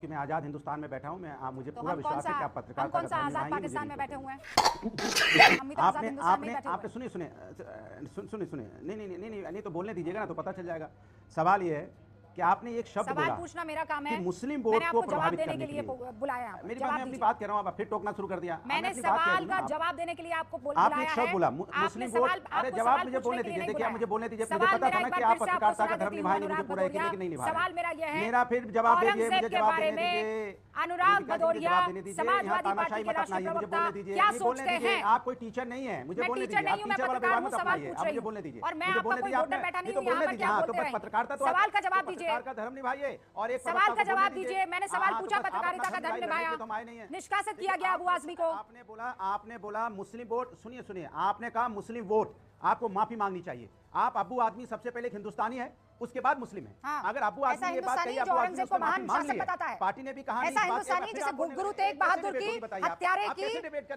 कि मैं आज़ाद हिंदुस्तान में बैठा हूं। मुझे तो पूरा विश्वास है कि आप पत्रकार कौन सा आजाद पाकिस्तान में बैठे हुए हैं? हम भी तो आजाद आपने हिंदुस्तान में आपने बैठे हुए आपने सुनिए नहीं तो बोलने दीजिएगा ना, तो पता चल जाएगा। सवाल ये है कि आपने एक शब्द सवाल बोला पूछना मेरा काम है। कि मुस्लिम वोट को प्रभावित करने के लिए बुलाया है। मेरी बात, मैं अपनी बात कह रहा हूं, आप फिर टोकना शुरू कर दिया। मैंने सवाल का जवाब देने के लिए आपको बुलाया है। आपने एक शब्द बोला मुस्लिम वोट। अरे जवाब मुझे बोलने दीजिए। देखिए आप मुझे बोलने दीजिए, मुझे पता था ना कि आप पत्रकारिता का धर्म निभाएंगे, मुझे पूरा यकीन है कि नहीं निभा रहे। सवाल मेरा यह है, मेरा फिर जवाब दीजिए, मुझे जवाब देने दीजिए। अनुराग भदौरिया समाजवादी पार्टी के राष्ट्रीय प्रवक्ता क्या सोचते हैं? आप कोई टीचर नहीं है, मुझे बोलने दीजिए। आप टीचर वाला व्यवहार मत अपनाइए, आप मुझे बोलने दीजिए। और मैं आपका कोई वोटर बैठा नहीं हूं, यहाँ पर क्या बोलते हैं? पत्रकारिता तो सवाल का जवाब दीजिए, पत्रकार का धर्म निभाइए और एक सवाल का जवाब दीजिए। मैंने सवाल पूछा, पत्रकारिता का धर्म निभाया, निष्कासित किया गया अबू आजमी को। आपने बोला मुस्लिम वोट। सुनिए, आपने कहा मुस्लिम वोट, आपको माफी मांगनी चाहिए। आप अबू आदमी सबसे पहले हिंदुस्तानी है, उसके बाद मुस्लिम है। हाँ, अगर अबू आदमी ये बात कही, अबू आदमी को माफी मांग ली, पार्टी ने भी कहा ऐसा हिंदुस्तानी जैसे गुरु तेग बहादुर की हत्यारे की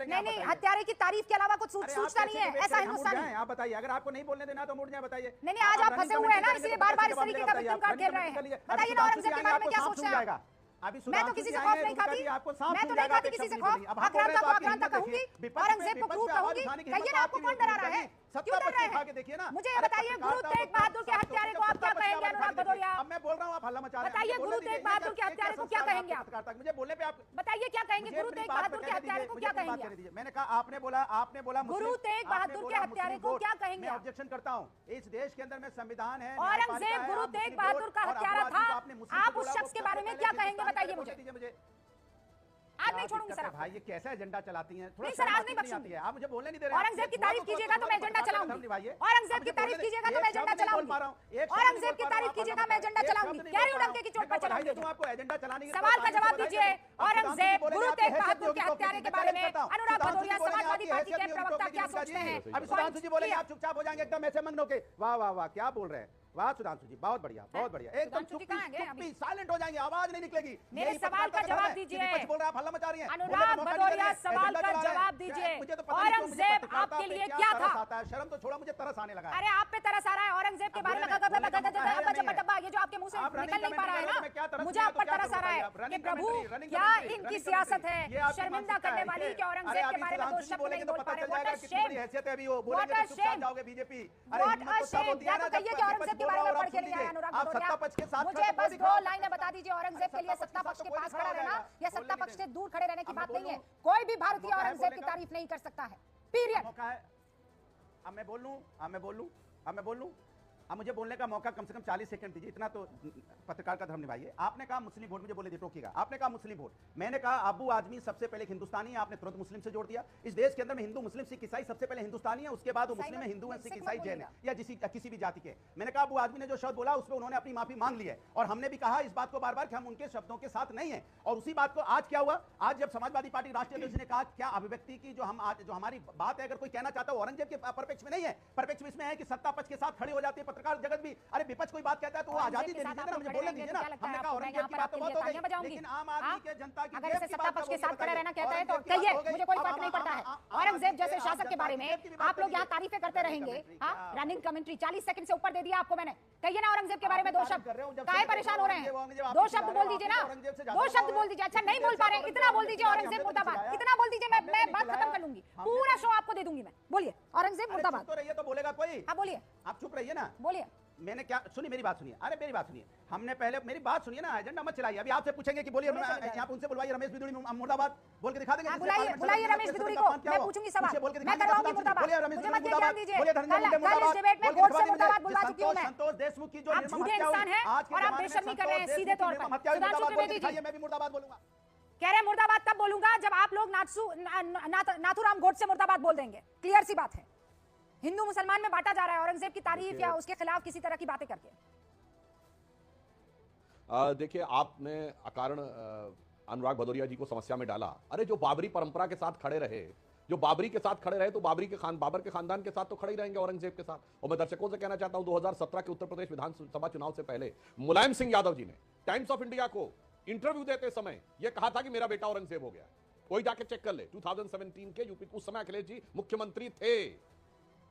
नहीं हत्यारे की तारीफ के अलावा कुछ सोचता नहीं है, ऐसा हिंदुस्तानी। आप बताइए, अगर आपको नहीं बोलने देना तो मुड़ जाए, बताइए। नहीं, आज आप फंसे हुए हैं ना, इसलिए बार-बार इस तरीके का विक्टिम कार्ड खेल रहे हैं। बताइए ना औरंगजेब के बारे में क्या सोच रहे हैं? मैं तो किसी से खौफ नहीं खाती, मैं तो नहीं खाती किसी से खौफ। आक्रांता को आक्रांता कहूंगी, औरंगजेब को क्रूर कहूंगी। कहिए ना, आपको कौन डरा रहा है? क्यों डर रहे हैं? मुझे ये बताइए, गुरु तेग बहादुर के हत्यारे को आप क्या कहेंगे? अनुराग भदौरिया, अब मैं बोल रहा हूं, आप हल्ला मचा रहे हैं। बताइए, गुरु तेग बहादुर के हत्यारे को क्या कहेंगे आप? मुझे बोलने पे आप बताइए क्या कहेंगे? गुरु तेग बहादुर के हत्यारे को क्या कहेंगे? मैंने कहा, आपने बोला गुरु तेग बहादुर के हत्यारे को क्या कहेंगे? मैं ऑब्जेक्शन करता हूं। इस देश के अंदर में संविधान है, औरंगजेब गुरु तेग बहादुर का हत्यारा था, आप उस शख्स के बारे में क्या कहेंगे? बताइए मुझे। आज नहीं छोड़ूंगी सर। भाई ये कैसा एजेंडा चलाती हैं? नहीं सर, आज नहीं बख्शूंगी। आप मुझे बोलने नहीं दे रहे। औरंगजेब की तारीफ कीजिएगा तो मैं एजेंडा चलाऊंगी। औरंगजेब की तारीफ कीजिएगा तो मैं एजेंडा चलाऊंगी। औरंगजेब की तारीफ कीजिएगा मैं एजेंडा चलाऊंगी। कह रही हूं डंके की चोट पर चलाऊंगी। आपको एजेंडा चलाने के सवाल का जवाब दीजिए। औरंगजेब गुरु तेग बहादुर के हत्यारे के बारे में अनुराग भदौरिया समाजवादी पार्टी के प्रवक्ता क्या सोचते हैं? अभी सुधांशु जी बोलेंगे, आप चुपचाप हो जाएंगे एकदम ऐसे मग्न होके। वाह वाह वाह, क्या बोल रहे हैं? वाह सुधांशु जी, बहुत बढ़िया, बहुत बढ़िया। एकदम चुप्पी, साइलेंट हो जाएंगे, आवाज नहीं निकलेगी। मेरे सवाल का जवाब दीजिए। बोल रहे आप हल्ला मचा रही हैं। अनुराग भदौरिया, सवाल का जवाब दीजिए। औरंगजेब आपके लिए क्या था? शर्म तो छोड़ा, मुझे तरस आने लगा। अरे आप पे तरस आ रहा है औरंगजेब के बारे में। ये जो आपके मुंह से निकल नहीं पा रहा है ना, मुझे आप पर तरस आ रहा है कि प्रभु क्या इनकी सियासत है शर्मिंदा करने वाली कि औरंगजेब के बारे में दो शब्द नहीं बोल पा रहे। व्हाट अ शेम, हैसियत है अभी वो व्हाट अ शेम, जाओगे बीजेपी। What a shame. या तो कहिए कि औरंगजेब के बारे में पढ़ के नहीं आए अनुराग भदौरिया। मुझे बस दो लाइनें बता दीजिए। औरंगजेब के लिए सत्ता पक्ष के पास खड़ा रहना या सत्ता पक्ष से दूर खड़े रहने की बात नहीं है। कोई भी भारतीय औरंगजेब की तारीफ नहीं कर सकता है, पीरियड। अब मैं बोल लूं। अब मुझे बोलने का मौका कम से कम 40 सेकंड दीजिए, इतना तो पत्रकार का धर्म निभाइए। आपने कहा मुस्लिम वोट, मुझे बोले दीजिए, टोकिएगा। आपने कहा मुस्लिम वोट, मैंने कहा अबू आदमी सबसे पहले हिंदुस्तानी है, आपने तुरंत मुस्लिम से जोड़ दिया। इस देश के अंदर में हिंदू, मुस्लिम, सिख, ईसाई सबसे पहले हिंदुस्तानी है, उसके बाद वो मुस्लिम है, हिंदू है, सिख, ईसाई, जैन है या किसी भी जाति के। मैंने कहा अबू आदमी ने जो शब्द बोला उस पर उन्होंने अपनी माफी मांग ली है और हमने भी कहा इस बात को बार बार कि हम उनके शब्दों के साथ नहीं है। और उसी बात को आज क्या हुआ, आज जब समाजवादी पार्टी राष्ट्रीय अध्यक्ष ने कहा क्या अभिव्यक्ति की जो हमारी बात है, अगर कोई कहना चाहता है औरंगजेब के परिप्रेक्ष्य में नहीं है, परिप्रेक्ष्य इसमें है कि सत्ता पक्ष के साथ खड़ी हो जाती है पत्रकार जगत भी। अरे विपक्ष कोई बात कहता है तो वो आजादी दे दीजिए ना, मुझे बोलने दीजिए ना। हमने कहा औरंगजेब की बात तो बहुत हो गई, लेकिन आम आदमी के जनता की अगर इसे सत्ता पक्ष के साथ खड़े रहना कहता है तो कहिए, मुझे कोई फर्क नहीं पड़ता है। औरंगजेब जैसे शासक के बारे में आप लोग यहाँ तारीफें करते रहेंगे। रनिंग कमेंट्री 40 सेकंड से ऊपर दे दिया आपको मैंने। कहिए ना औरंगजेब के बारे में दो शब्द। काहे परेशान हो रहे हैं? दो शब्द बोल दीजिए ना, दो शब्द बोल दीजिए। अच्छा नहीं बोल पा रहे, इतना बोल दीजिए औरंगजेब मुर्दाबाद, इतना बोल दीजिए। मैं बात खत्म कर लूंगी, पूरा शो आपको दे दूंगी मैं। बोलिए औरंगजेब मुर्दाबाद। तो रहिए तो बोलेगा कोई। हाँ बोलिए, आप चुप रहिए ना, बोलिए। मैंने क्या सुनी, मेरी बात सुनिए। अरे मेरी बात सुनिए, हमने पहले मेरी बात सुनिए ना, एजेंडा मत चलाइए। अभी आपसे पूछेंगे कि बोलिए, यहाँ उनसे बुलवाइए रमेश बिदुड़ी मुर्दाबाद बोल के दिखा देंगे। बुलाइए रमेश बिदुड़ी को, मैं पूछूंगी सवाल, मैं करवाऊंगी मुर्दाबाद। मुझे मत ये ज्ञान दीजिए। कल इस डिबेट में वोट से मुर्दाबाद बुलवा चुकी हूं मैं। संतोष देशमुख की जो आप झूठे इंसान हैं और आप बेशर्मी कर रहे हैं सीधे तौर पर। सुधांशु त्रिवेदी जी, मैं भी मुर्दाबाद बोलूंगा। कह रहे हैं मुर्दाबाद तब बोलूंगा जब आप लोग नाथूराम गोडसे मुर्दाबाद बोल देंगे। क्लियर सी बात है, हिंदू मुसलमान में बांटा जा रहा है औरंगजेब की तारीफ या उसके खिलाफ किसी तरह की बातें करके। देखिए, आपने अकारण अनुराग भदौरिया जी को समस्या में डाला। अरे जो बाबरी परंपरा के साथ खड़े रहे, जो बाबरी के साथ खड़े रहे, तो बाबर के खानदान के साथ तो खड़े ही रहेंगे औरंगजेब के साथ। और मैं दर्शकों से कहना चाहता हूं, 2017 के उत्तर प्रदेश विधानसभा चुनाव से पहले मुलायम सिंह यादव जी ने टाइम्स ऑफ इंडिया को इंटरव्यू देते समय यह कहा था कि मेरा बेटा औरंगजेब हो गया। कोई जाके चेक कर ले, 2017 के यूपी, उस समय अखिलेश जी मुख्यमंत्री थे।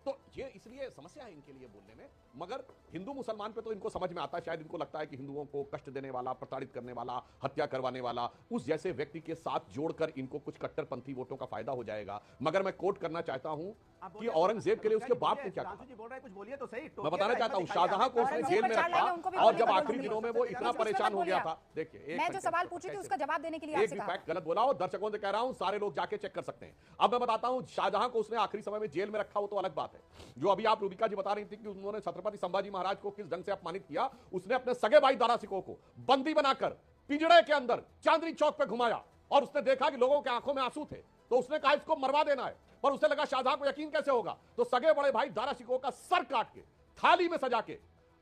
तो ये इसलिए समस्या है इनके लिए बोलने में। मगर हिंदू मुसलमान पे तो इनको समझ में आता है, शायद इनको लगता है कि हिंदुओं को कष्ट देने वाला, प्रताड़ित करने वाला, हत्या करवाने वाला उस जैसे व्यक्ति के साथ जोड़कर इनको कुछ कट्टरपंथी वोटों का फायदा हो जाएगा। मगर मैं कोट करना चाहता हूं कि औरंगजेब के लिए उसके बाप ने क्या कहा। कुछ बोलिए तो सही। मैं बताना चाहता हूं, शाहजहां को उसने जेल में रखा और जब आखिरी दिनों में वो इतना परेशान हो गया था। देखिए, मैं जो सवाल पूछी थी उसका जवाब देने के लिए एक भी फैक्ट गलत बोला और दर्शकों से कह रहा हूं, सारे लोग जाके चेक कर सकते हैं। अब मैं बताता हूं, शाहजहां को उसने आखिरी समय में जेल में रखा, वो तो अलग बात है। जो अभी आप रूबिका जी बता रही थी कि उन्होंने छत्रपति संभाजी महाराज को किस ढंग से अपमानित किया, उसने अपने सगे भाई दारा सिकोह को बंदी बनाकर पिंजड़े के अंदर चांदनी चौक पे घुमाया और उसने देखा कि लोगों के आंखों में आंसू थे, तो उसने कहा इसको मरवा देना है। पर उसे लगा शाहजहां को यकीन कैसे होगा, तो सगे बड़े भाई दारा सिकोह का सर काट के थाली में सजा के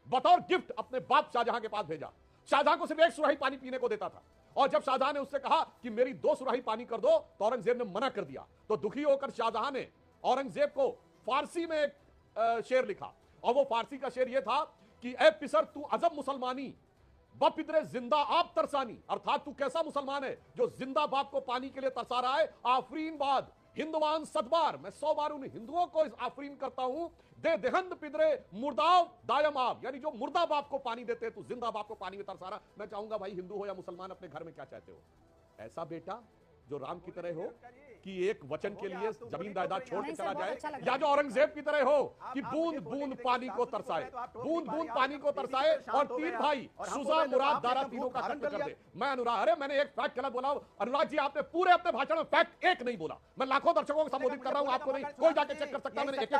बतौर गिफ्ट अपने बाप शाहजहां के पास भेजा। शाहजहां को सिर्फ एक सुराही पानी पीने को देता था और जब शाहजहां ने उससे कहा कि मेरी 2 सुराही पानी कर दो, तो औरंगजेब ने मना कर दिया। तो दुखी होकर शाहजहां ने औरंगजेब को फारसी में एक शेर लिखा और वो फारसी का शेर ये था कि ए पिसर तू अजब मुसलमानी बपिदरे जिंदा आप तरसानी, अर्थात तू कैसा मुसलमान है जो जिंदा बाप को पानी के लिए तरसा रहा है। आफरीन बाद हिंदवान सदबार, मैं 100 बार उन हिंदुओं को इस आफरीन करता हूं। दे देहंद पिदरे मुर्दाव दायम आप, यानी जो मुर्दा बाप को पानी देते तू जिंदा बाप को पानी में तरसा रहा। मैं चाहूंगा भाई हिंदू हो या मुसलमान, अपने घर में क्या चाहते हो, ऐसा बेटा जो राम की तरह हो कि एक वचन के लिए जमीन जायदाद छोड़ के चला जाए, या जो औरंगजेब की तरह हो कि बूंद बूंद पानी को तरसाए, बूंद बूंद पानी को तरसाए और 3 भाई सुजा मुराद दारा तीनों का कत्ल कर दे। मैं अनुराग, अरे मैंने एक फैक्ट गलत बोला अनुराग जी, आपने पूरे अपने भाषण में फैक्ट एक नहीं बोला। मैं लाखों दर्शकों को संबोधित कर रहा हूं, आपको नहीं, कोई जाके चेक कर सकता है। मैंने एक